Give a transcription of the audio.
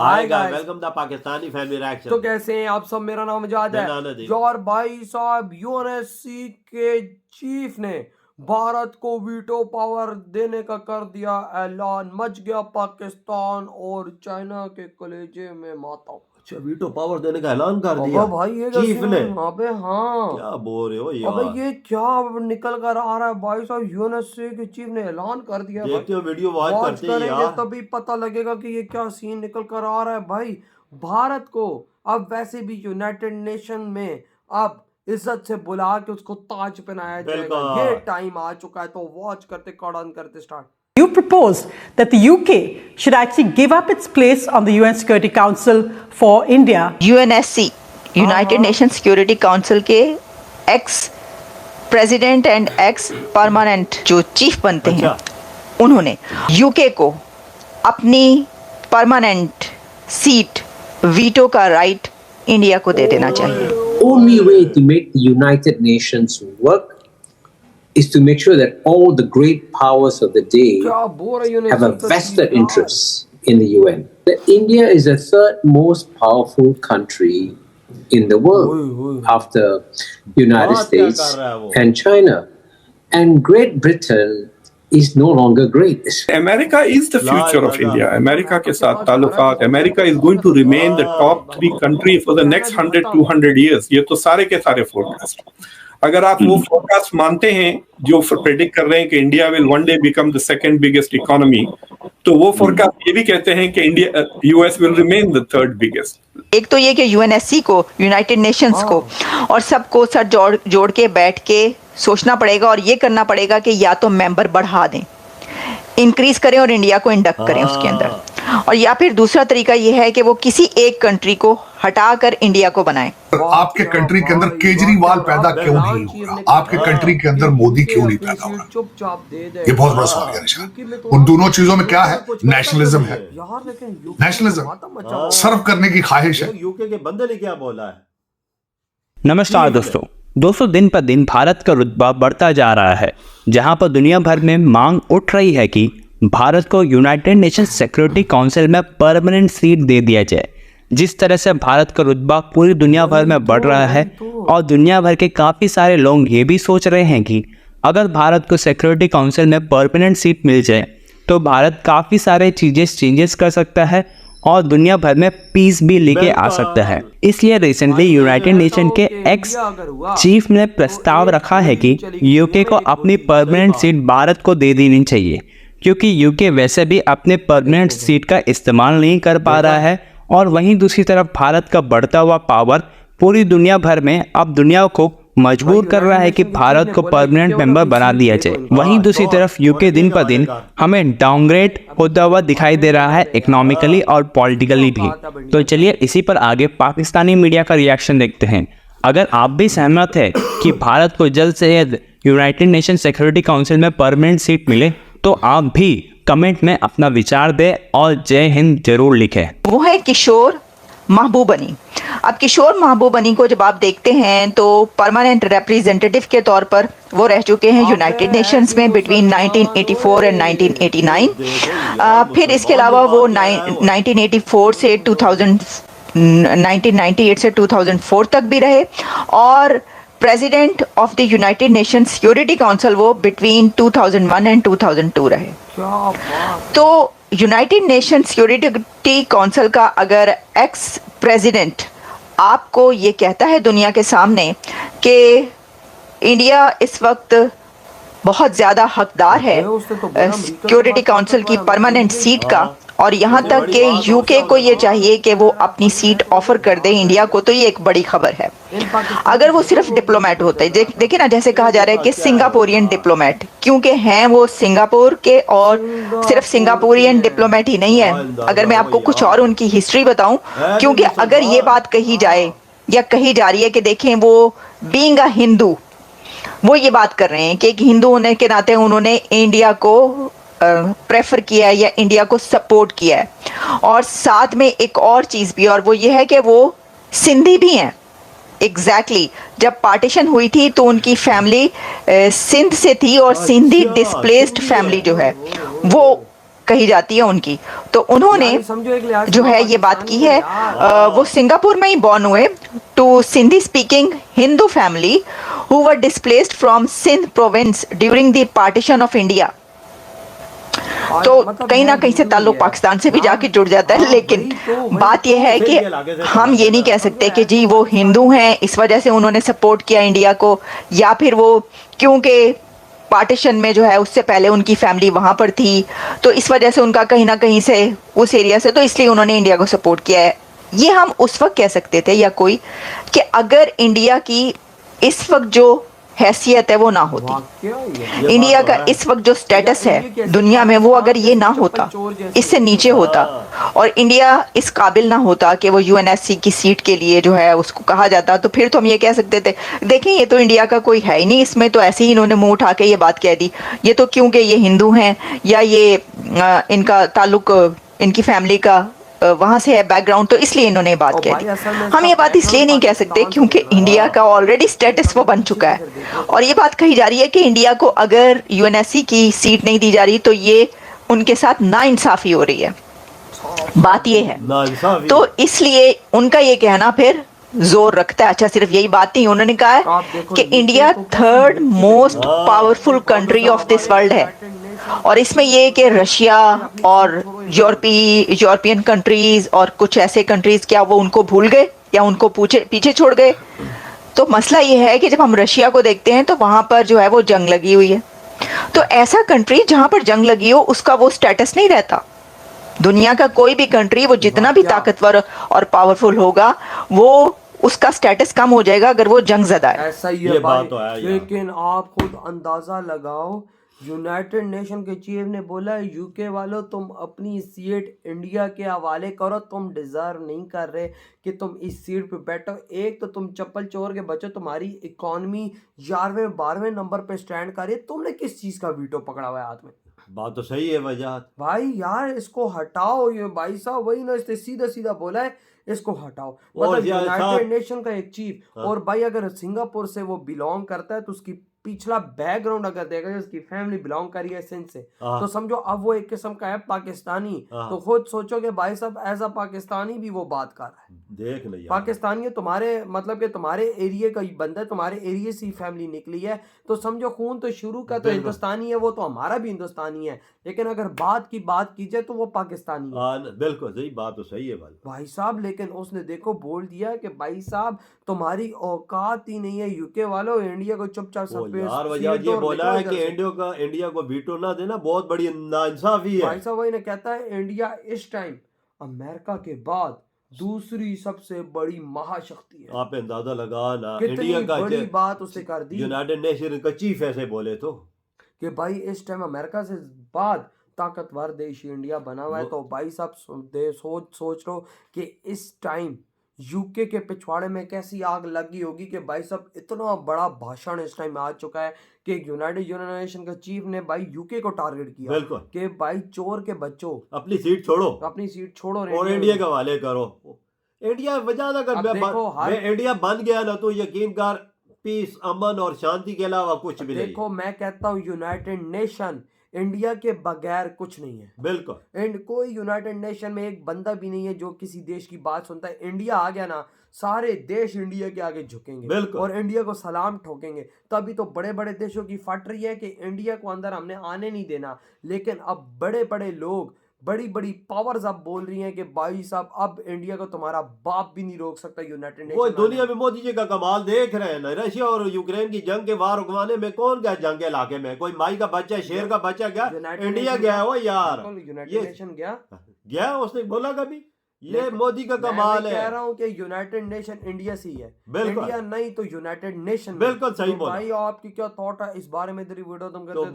Hi guys, welcome the Pakistani family reaction. तो कैसे हैं आप सब। मेरा नाम आजाद है और भाई साहब यूएनएससी के चीफ ने भारत को वीटो पावर देने का कर दिया ऐलान। मच गया पाकिस्तान और चाइना के कलेजे में माता। अच्छा, वीटो पावर देने का ऐलान कर अबे दिया भाई ये चीफ ने। अबे हाँ, क्या बोल रहे हो अबे यार? ये क्या निकल कर आ रहा है भाई साहब। यूएनएससी के चीफ ने ऐलान कर दिया। देखते हो वीडियो वॉच करते हैं करेंगे यार। तभी पता लगेगा कि ये क्या सीन निकल कर आ रहा है भाई। भारत को अब वैसे भी यूनाइटेड नेशन में अब इज्जत से बुला के उसको ताज पहनाया जाएगा। ये टाइम आ चुका है। तो वॉच करते कौन करते start. You proposed that the UK should actually give up its place on the UN Security Council for India. UNSC, United Nations Security Council के ex president and x permanent जो chief बनते हैं, उन्होंने UK को अपनी permanent seat veto का right India को दे देना चाहिए। Only way to make the United Nations work is to make sure that all the great powers of the day have a vested interest in the UN. India is the third most powerful country in the world after United States and China. And Great Britain is no longer great. America is the future of India. America के साथ ताल्लुकात, America is going to remain the top 3 country for the next 100-200 years. ये तो सारे के सारे forecast. अगर आप वो फोरकास्ट मानते हैं जो प्रेडिक्ट कर रहे हैं कि India will one day become the second biggest economy, तो वो फोरकास्ट ये भी कहते हैं कि India US will remain the third biggest. एक तो ये कि यूएनएससी को, यूनाइटेड नेशंस को और सबको सर जोड़ के बैठ के सोचना पड़ेगा और ये करना पड़ेगा कि या तो मेंबर बढ़ा दें, इंक्रीज करें और इंडिया को इंडक्ट करें उसके अंदर, और या फिर दूसरा तरीका ये है कि वो किसी एक कंट्री को हटाकर इंडिया को बनाएं। आपके कंट्री के अंदर केजरीवाल पैदा क्यों नहीं होगा? आपके कंट्री के अंदर मोदी क्यों नहीं पैदा हो रहा? ये बहुत बड़ा सवाल है निशान। उन दोनों चीजों में क्या है? नेशनलिज्म है। नेशनलिज्म सर्व करने की ख्वाहिश है। यूके के बंदे ने क्या बोला है? नमस्कार दोस्तों, दिन पर दिन भारत का रुतबा बढ़ता जा रहा है, जहां पर दुनिया भर में मांग उठ रही है कि भारत को यूनाइटेड नेशन सिक्योरिटी काउंसिल में परमानेंट सीट दे दिया जाए। जिस तरह से भारत का रुतबा पूरी दुनिया भर में बढ़ रहा है और दुनिया भर के काफ़ी सारे लोग ये भी सोच रहे हैं कि अगर भारत को सिक्योरिटी काउंसिल में परमानेंट सीट मिल जाए तो भारत काफ़ी सारे चेंजेस कर सकता है और दुनिया भर में पीस भी लेके आ सकता है। इसलिए रिसेंटली यूनाइटेड नेशन के एक्स चीफ ने प्रस्ताव रखा है कि यूके को अपनी परमानेंट सीट भारत को दे देनी चाहिए, क्योंकि यूके वैसे भी अपने परमानेंट सीट का इस्तेमाल नहीं कर पा रहा है और वहीं दूसरी तरफ भारत का बढ़ता हुआ पावर पूरी दुनिया भर में अब दुनिया को मजबूर कर रहा है कि भारत को परमानेंट मेंबर बना दिया जाए। वहीं दूसरी तरफ यूके दिन पर दिन हमें डाउनग्रेड होता हुआ दिखाई दे रहा है इकोनॉमिकली और पॉलिटिकली भी। तो चलिए इसी पर आगे पाकिस्तानी मीडिया का रिएक्शन देखते हैं। अगर आप भी सहमत है कि भारत को जल्द से जल्द यूनाइटेड नेशन सिक्योरिटी काउंसिल में परमानेंट सीट मिले तो आप भी कमेंट में अपना विचार दें और जय हिंद जरूर लिखें। वो है किशोर महबूबनी। अब किशोर महबूबनी को जब आप देखते हैं तो परमानेंट रिप्रेजेंटेटिव के तौर पर वो रह चुके हैं यूनाइटेड नेशंस में बिटवीन 1984 एंड 1989। फिर इसके अलावा वो 1984 से 1998 से 2004 तक भी रहे और president of the United nation security council वो बिटवीन 2001 एंड 2002 रहे। तो यूनाइटेड नेशन सिक्योरिटी काउंसिल का अगर एक्स प्रेसिडेंट आपको ये कहता है दुनिया के सामने कि इंडिया इस वक्त बहुत ज़्यादा हकदार है सिक्योरिटी काउंसिल की परमानेंट सीट का, और यहाँ तक कि यूके को ये चाहिए कि वो अपनी सीट ऑफर कर दे इंडिया को, तो ये एक बड़ी खबर है। अगर वो सिर्फ डिप्लोमेट होते, देखिए ना, जैसे कहा जा रहा है कि सिंगापुरियन डिप्लोमेट, क्योंकि हैं वो सिंगापुर के और सिर्फ सिंगापुरियन डिप्लोमेट ही नहीं है। अगर मैं आपको कुछ और उनकी हिस्ट्री बताऊं, क्योंकि अगर ये बात कही जाए या कही जा रही है कि देखें वो बीइंग अ हिंदू, वो ये बात कर रहे हैं कि एक हिंदू होने के नाते उन्होंने इंडिया को प्रेफर किया है या इंडिया को सपोर्ट किया है, और साथ में एक और चीज़ भी, और वो ये है कि वो सिंधी भी हैं। एग्जैक्टली जब पार्टीशन हुई थी तो उनकी फैमिली सिंध से थी और सिंधी डिस्प्लेस्ड फैमिली जो है वो कही जाती है उनकी, तो उन्होंने जो है ये बात की है। वो सिंगापुर में ही बॉर्न हुए to Sindhi speaking Hindu family who were displaced from Sindh province during the partition of India. तो कहीं ना कहीं से ताल्लुक पाकिस्तान से भी जाके जुड़ जाता है, लेकिन बात यह है कि हम ये नहीं कह सकते कि जी वो हिंदू हैं इस वजह से उन्होंने सपोर्ट किया इंडिया को, या फिर वो क्योंकि पार्टीशन में जो है उससे पहले उनकी फैमिली वहाँ पर थी तो इस वजह से उनका कहीं ना कहीं से उस एरिया से, तो इसलिए उन्होंने इंडिया को सपोर्ट किया है। ये हम उस वक्त कह सकते थे या कोई कि अगर इंडिया की इस वक्त जो हैसियत है वो ना होती, इंडिया का इस वक्त जो स्टेटस है दुनिया में वो अगर ये ना होता, इससे नीचे होता और इंडिया इस काबिल ना होता कि वो यूएनएससी की सीट के लिए जो है उसको कहा जाता, तो फिर तो हम ये कह सकते थे देखें ये तो इंडिया का कोई है ही नहीं, इसमें तो ऐसे ही इन्होंने मुंह उठा के ये बात कह दी, ये तो क्योंकि ये हिंदू हैं या ये इनका ताल्लुक इनकी फैमिली का वहां से है बैकग्राउंड, तो इसलिए इन्होंने बात कह दी। हम ये बात इसलिए नहीं कह सकते क्योंकि इंडिया का ऑलरेडी स्टेटस वो बन चुका है, और ये बात कही जा रही है कि इंडिया को अगर यूएनएससी की सीट नहीं दी जा रही तो ये उनके साथ नाइंसाफी हो रही है, बात ये है। तो इसलिए उनका ये कहना फिर जोर रखता है। अच्छा, सिर्फ यही बात नहीं, उन्होंने कहा है कि India 3rd most powerful country of this world है, और इसमें ये कि रशिया और यूरोपियन कंट्रीज और कुछ ऐसे कंट्रीज क्या वो उनको भूल गए या उनको पीछे छोड़ गए। तो मसला ये है कि जब हम रशिया को देखते हैं तो वहां पर जो है वो जंग लगी हुई है, तो ऐसा कंट्री जहां पर जंग लगी हो उसका वो स्टेटस नहीं रहता। दुनिया का कोई भी कंट्री वो जितना भी ताकतवर और पावरफुल होगा वो उसका स्टेटस कम हो जाएगा अगर वो जंग ज़दा है। ऐसा ही है भाई, लेकिन आप खुद अंदाजा लगाओ, यूनाइटेड नेशन के चीफ ने बोला यूके वालों तुम अपनी सीट इंडिया के हवाले करो, तुम डिजर्व नहीं कर रहे कि तुम इस सीट पे बैठो। एक तो तुम चप्पल चोर के बच्चों, तुम्हारी इकॉनमी 11वें 12वें नंबर पे स्टैंड कर रही है, तुमने किस चीज का वीटो पकड़ा हुआ है हाथ में? बात तो सही है वजह भाई यार इसको हटाओ, ये भाई साहब वही ना, इसने सीधा सीधा बोला है इसको हटाओ। मतलब यूनाइटेड नेशन का एक चीफ, और भाई अगर सिंगापुर से वो बिलोंग करता है तो उसकी पिछला बैकग्राउंड अगर देखा उसकी फैमिली बिलोंग करी है सिंध से, तो समझो अब वो एक किस्म का है पाकिस्तानी। तो खुद सोचो कि भाई साहब एज अ पाकिस्तानी भी वो बात कर रहा है, देख लो पाकिस्तानी है तुम्हारे, मतलब कि तुम्हारे एरिया का ही बंदा है, तुम्हारे एरिया से फैमिली निकली है, तो समझो खून तो शुरू का तो हिंदुस्तानी है, वो तो हमारा भी हिंदुस्तानी है, लेकिन अगर बात की जाए तो वो पाकिस्तानी है। बिल्कुल सही बात तो सही है भाई साहब, लेकिन उसने देखो बोल दिया कि भाई साहब तुम्हारी औकात ही नहीं है यूके वालों, इंडिया को चुपचाप यार वजह ये बोला है कि इंडिया को वीटो ना देना बहुत बड़ी नाइंसाफी है। भाई साहब वही ना कहता है इंडिया इस टाइम अमेरिका के बाद दूसरी सबसे बड़ी महाशक्ति है। आप अंदाजा लगा ना, इंडिया का बड़ी बात उसने कर दी, यूनाइटेड नेशन का चीफ ऐसे बोले तो कि भाई इस टाइम अमेरिका से बाद ताकतवर देश इंडिया बना हुआ है। तो भाई साहब सोच लो कि इस टाइम यूके के पिछवाड़े में कैसी आग लगी होगी कि भाई साहब इतना बड़ा भाषण इस टाइम आ चुका है कि यूनाइटेड नेशन का चीफ ने भाई यूके को टारगेट किया कि भाई चोर के बच्चों अपनी सीट छोड़ो और इंडिया के हवाले करो। इंडिया वजह अगर इंडिया बन गया ना तो यकीन कर पीस, अमन और शांति के अलावा कुछ भी नहीं। देखो मैं कहता हूँ यूनाइटेड नेशन इंडिया के बगैर कुछ नहीं है, बिल्कुल। कोई यूनाइटेड नेशन में एक बंदा भी नहीं है जो किसी देश की बात सुनता है। इंडिया आ गया ना, सारे देश इंडिया के आगे झुकेंगे और इंडिया को सलाम ठोकेंगे। तभी तो बड़े बड़े देशों की फट रही है कि इंडिया को अंदर हमने आने नहीं देना, लेकिन अब बड़े बड़े लोग, बड़ी बड़ी पावर्स अब बोल रही हैं कि भाई साहब अब इंडिया को तुम्हारा बाप भी नहीं रोक सकता यूनाइटेड नेशन। वो दुनिया में मोदी जी का कमाल देख रहे हैं ना, रशिया और यूक्रेन की जंग के वार रुकवाने में कौन गया जंग के इलाके में? कोई माई का बच्चा, शेर का बच्चा गया? इंडिया गया हो यार, यूनाइटेड नेशन गया उसने बोला कभी? ये मोदी का कमाल है। कह रहा हूँ कि यूनाइटेड नेशन इंडिया से ही है, इंडिया नहीं तो यूनाइटेड नेशन। बिल्कुल सही बोला भाई। आपकी क्या थॉट है इस बारे में? तेरी वीडियो तुम करते